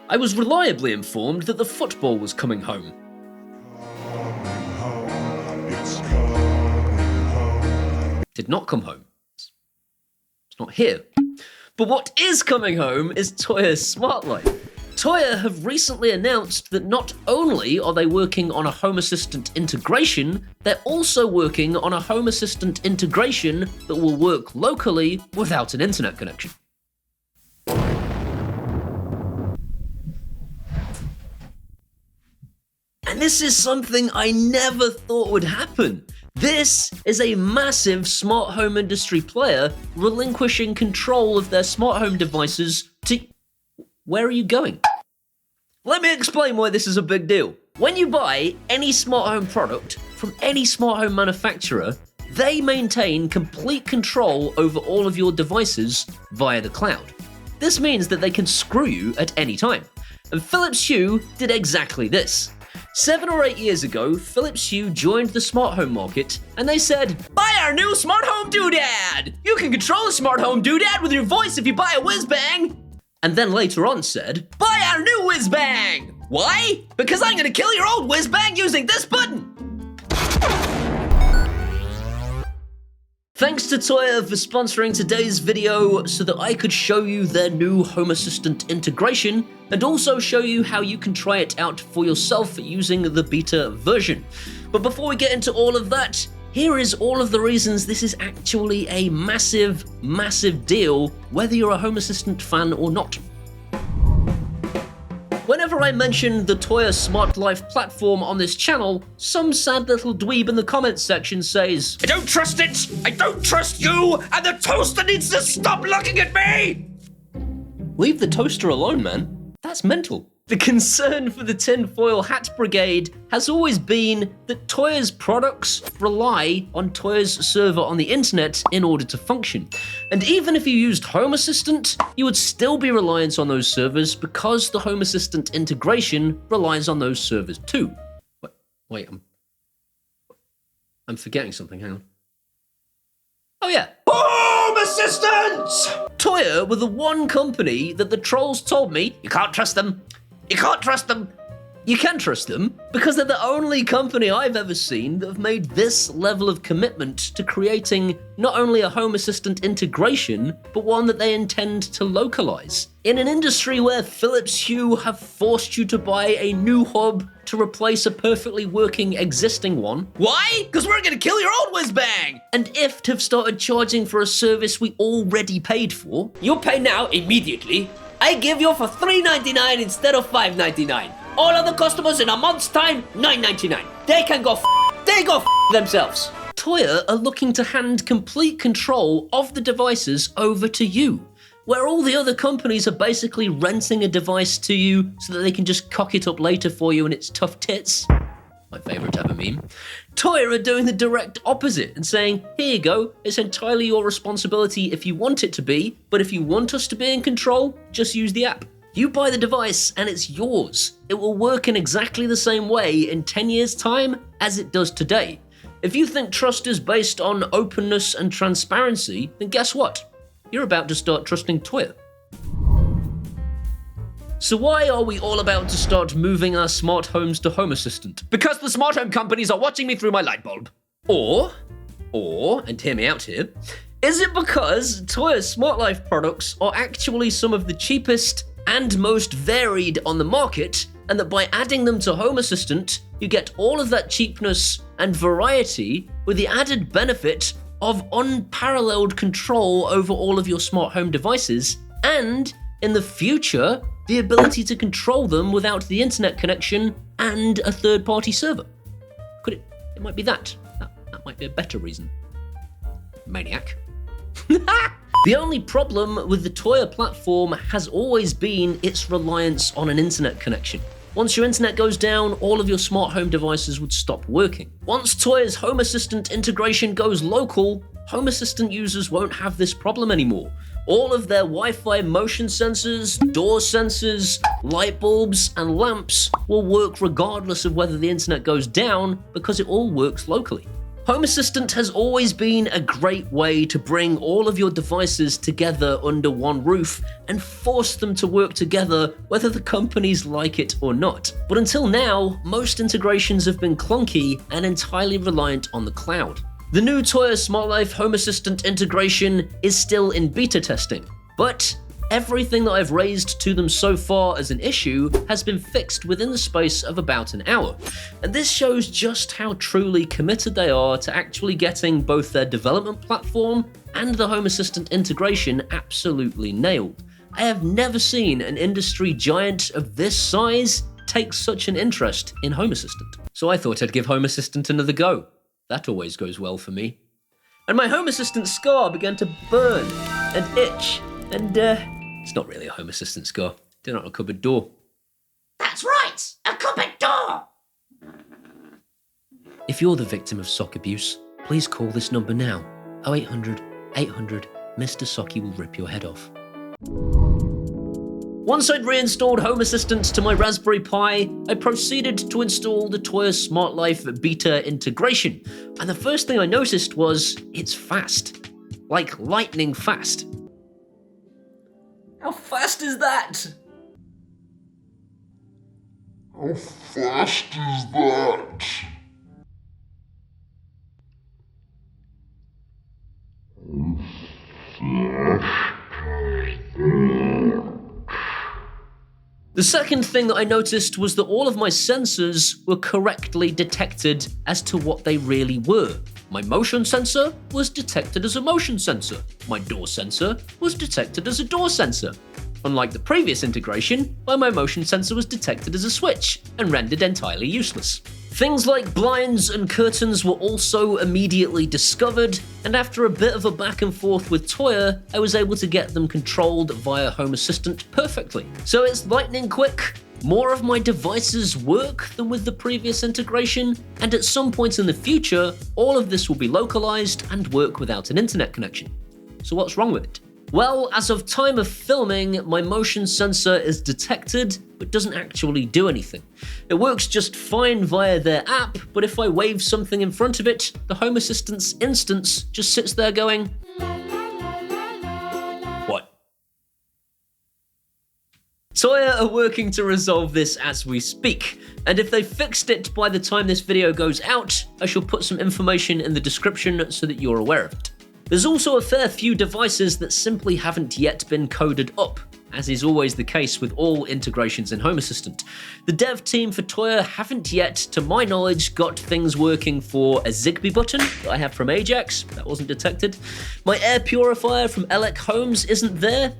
I was reliably informed that the football was coming home. Did not come home. It's not here. But what is coming home is Tuya's Smart Life. Tuya have recently announced that not only are they working on a Home Assistant integration, they're also working on a Home Assistant integration that will work locally without an internet connection. And this is something I never thought would happen. This is a massive smart home industry player relinquishing control of their smart home devices to... Where are you going? Let me explain why this is a big deal. When you buy any smart home product from any smart home manufacturer, they maintain complete control over all of your devices via the cloud. This means that they can screw you at any time. And Philips Hue did exactly this. 7 or 8 years ago, Philips Hue joined the smart home market, and they said, "Buy our new smart home doodad! You can control a smart home doodad with your voice if you buy a whiz-bang!" And then later on said, "Buy our new whiz-bang! Why? Because I'm gonna kill your old whiz-bang using this button!" Thanks to Tuya for sponsoring today's video so that I could show you their new Home Assistant integration and also show you how you can try it out for yourself using the beta version. But before we get into all of that, here is all of the reasons this is actually a massive, massive deal, whether you're a Home Assistant fan or not. Whenever I mention the Tuya Smart Life platform on this channel, some sad little dweeb in the comments section says, "I don't trust it! I don't trust you! And the toaster needs to stop looking at me!" Leave the toaster alone, man. That's mental. The concern for the tinfoil hat brigade has always been that Tuya's products rely on Tuya's server on the internet in order to function. And even if you used Home Assistant, you would still be reliant on those servers because the Home Assistant integration relies on those servers too. Wait, I'm forgetting something, hang on. Oh yeah. Home Assistants! Tuya were the one company that the trolls told me, you can't trust them. You can't trust them. You can trust them because they're the only company I've ever seen that have made this level of commitment to creating not only a Home Assistant integration, but one that they intend to localize. In an industry where Philips Hue have forced you to buy a new hub to replace a perfectly working existing one. Why? Because we're gonna kill your old whiz-bang! And IFTTT have started charging for a service we already paid for. You pay now immediately. I give you for $3.99 instead of $5.99. All other customers in a month's time, $9.99. They can go themselves. Tuya are looking to hand complete control of the devices over to you, where all the other companies are basically renting a device to you so that they can just cock it up later for you and it's tough tits. My favorite ever meme. Tuya are doing the direct opposite and saying, here you go, it's entirely your responsibility if you want it to be, but if you want us to be in control, just use the app. You buy the device and it's yours. It will work in exactly the same way in 10 years' time as it does today. If you think trust is based on openness and transparency, then guess what? You're about to start trusting Tuya. So why are we all about to start moving our smart homes to Home Assistant? Because the smart home companies are watching me through my light bulb. Or, and hear me out here, is it because Tuya's Smart Life products are actually some of the cheapest and most varied on the market, and that by adding them to Home Assistant, you get all of that cheapness and variety with the added benefit of unparalleled control over all of your smart home devices, and in the future, the ability to control them without the internet connection and a third-party server. It might be that. That might be a better reason. Maniac. The only problem with the Tuya platform has always been its reliance on an internet connection. Once your internet goes down, all of your smart home devices would stop working. Once Tuya's Home Assistant integration goes local, Home Assistant users won't have this problem anymore. All of their Wi-Fi motion sensors, door sensors, light bulbs, and lamps will work regardless of whether the internet goes down because it all works locally. Home Assistant has always been a great way to bring all of your devices together under one roof and force them to work together whether the companies like it or not. But until now, most integrations have been clunky and entirely reliant on the cloud. The new Tuya Smart Life Home Assistant integration is still in beta testing, but everything that I've raised to them so far as an issue has been fixed within the space of about an hour. And this shows just how truly committed they are to actually getting both their development platform and the Home Assistant integration absolutely nailed. I have never seen an industry giant of this size take such an interest in Home Assistant. So I thought I'd give Home Assistant another go. That always goes well for me. And my Home Assistant scar began to burn and itch and it's not really a Home Assistant scar. Did it on a cupboard door. That's right, a cupboard door! If you're the victim of sock abuse, please call this number now. 0800 800 Mr. Socky will rip your head off. Once I'd reinstalled Home Assistant to my Raspberry Pi, I proceeded to install the Tuya Smart Life beta integration. And the first thing I noticed was it's fast. Like lightning fast. How fast is that? How fast is that? The second thing that I noticed was that all of my sensors were correctly detected as to what they really were. My motion sensor was detected as a motion sensor. My door sensor was detected as a door sensor. Unlike the previous integration, where my motion sensor was detected as a switch and rendered entirely useless. Things like blinds and curtains were also immediately discovered, and after a bit of a back and forth with Tuya, I was able to get them controlled via Home Assistant perfectly. So it's lightning quick. More of my devices work than with the previous integration, and at some point in the future, all of this will be localized and work without an internet connection. So what's wrong with it? Well, as of time of filming, my motion sensor is detected, but doesn't actually do anything. It works just fine via their app, but if I wave something in front of it, the Home Assistant's instance just sits there going, what? Tuya are working to resolve this as we speak, and if they fixed it by the time this video goes out, I shall put some information in the description so that you're aware of it. There's also a fair few devices that simply haven't yet been coded up, as is always the case with all integrations in Home Assistant. The dev team for Tuya haven't yet, to my knowledge, got things working for a Zigbee button that I have from Ajax, that wasn't detected. My air purifier from Elec Homes isn't there.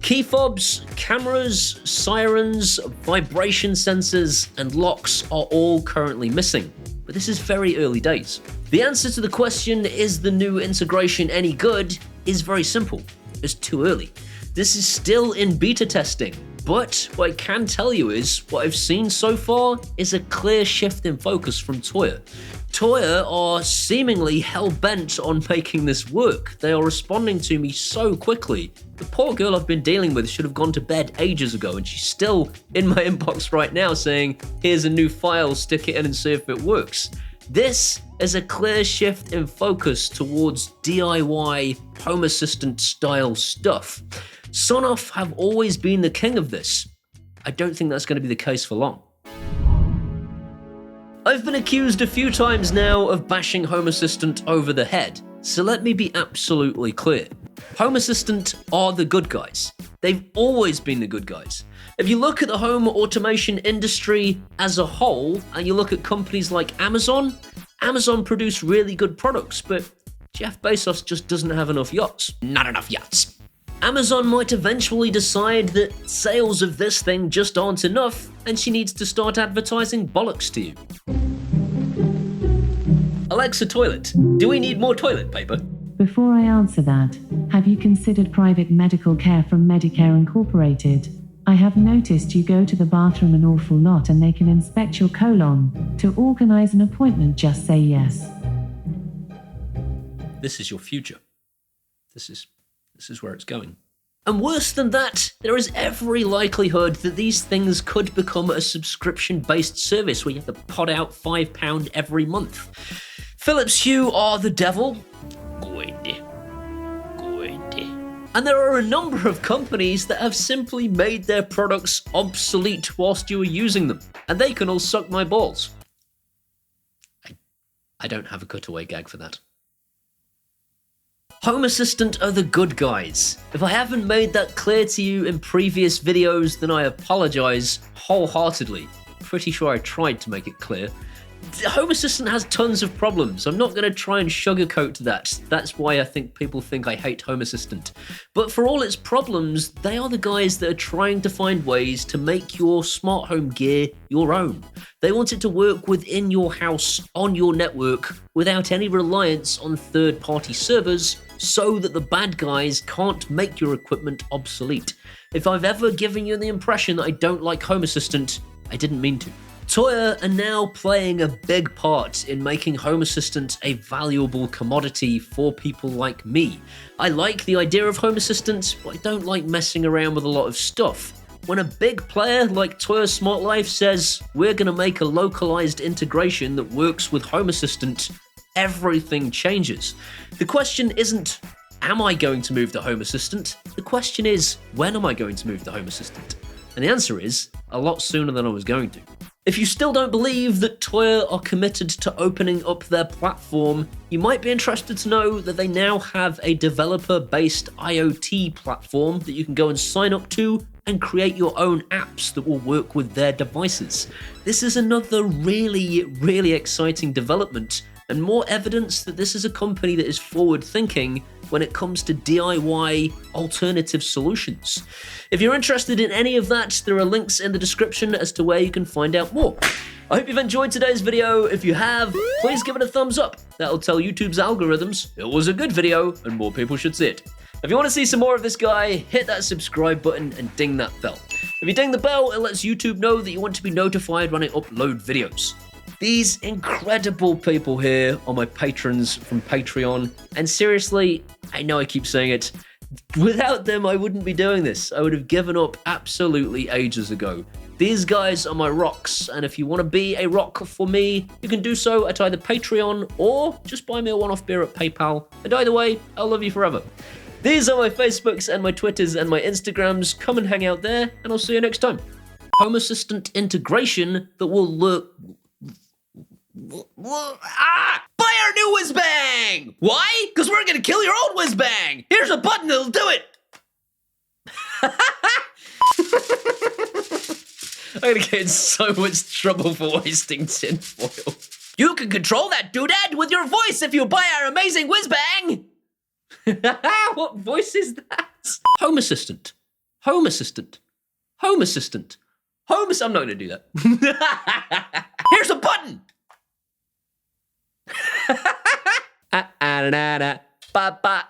Key fobs, cameras, sirens, vibration sensors, and locks are all currently missing. But this is very early days. The answer to the question, is the new integration any good, is very simple. It's too early. This is still in beta testing, but what I can tell you is, what I've seen so far is a clear shift in focus from Tuya. Tuya are seemingly hell-bent on making this work. They are responding to me so quickly. The poor girl I've been dealing with should have gone to bed ages ago, and she's still in my inbox right now saying, here's a new file, stick it in and see if it works. This is a clear shift in focus towards DIY Home Assistant style stuff. Sonoff have always been the king of this. I don't think that's going to be the case for long. I've been accused a few times now of bashing Home Assistant over the head, so let me be absolutely clear. Home Assistant are the good guys. They've always been the good guys. If you look at the home automation industry as a whole, and you look at companies like Amazon produce really good products, but Jeff Bezos just doesn't have enough yachts. Not enough yachts. Amazon might eventually decide that sales of this thing just aren't enough, and she needs to start advertising bollocks to you. Alexa toilet, do we need more toilet paper? Before I answer that, have you considered private medical care from Medicare Incorporated? I have noticed you go to the bathroom an awful lot and they can inspect your colon. To organize an appointment, just say yes. This is your future. This is where it's going. And worse than that, there is every likelihood that these things could become a subscription-based service where you have to pot out £5 every month. Philips Hue are the devil. Good. And there are a number of companies that have simply made their products obsolete whilst you are using them. And they can all suck my balls. I don't have a cutaway gag for that. Home Assistant are the good guys. If I haven't made that clear to you in previous videos, then I apologize wholeheartedly. Pretty sure I tried to make it clear. Home Assistant has tons of problems. I'm not going to try and sugarcoat that. That's why I think people think I hate Home Assistant. But for all its problems, they are the guys that are trying to find ways to make your smart home gear your own. They want it to work within your house, on your network, without any reliance on third-party servers, so that the bad guys can't make your equipment obsolete. If I've ever given you the impression that I don't like Home Assistant, I didn't mean to. Tuya are now playing a big part in making Home Assistant a valuable commodity for people like me. I like the idea of Home Assistant, but I don't like messing around with a lot of stuff. When a big player like Tuya Smart Life says, we're going to make a localized integration that works with Home Assistant, everything changes. The question isn't, am I going to move to Home Assistant? The question is, when am I going to move to Home Assistant? And the answer is, a lot sooner than I was going to. If you still don't believe that Tuya are committed to opening up their platform, you might be interested to know that they now have a developer-based IoT platform that you can go and sign up to and create your own apps that will work with their devices. This is another really exciting development and more evidence that this is a company that is forward-thinking when it comes to DIY alternative solutions. If you're interested in any of that, there are links in the description as to where you can find out more. I hope you've enjoyed today's video. If you have, please give it a thumbs up. That'll tell YouTube's algorithms it was a good video and more people should see it. If you want to see some more of this guy, hit that subscribe button and ding that bell. If you ding the bell, it lets YouTube know that you want to be notified when I upload videos. These incredible people here are my patrons from Patreon, and seriously, I know I keep saying it, without them I wouldn't be doing this. I would have given up absolutely ages ago. These guys are my rocks, and if you want to be a rock for me, you can do so at either Patreon or just buy me a one-off beer at PayPal, and either way, I'll love you forever. These are my Facebooks and my Twitters and my Instagrams. Come and hang out there, and I'll see you next time. Home Assistant integration that will look... Buy our new whiz bang! Why? Because we're gonna kill your old whiz bang! Here's a button that'll do it! I'm gonna get in so much trouble for wasting tinfoil. You can control that doodad with your voice if you buy our amazing whiz bang! What voice is that? Home Assistant. Home Assistant. Home Assistant. I'm not gonna do that. Here's a button! Ba ba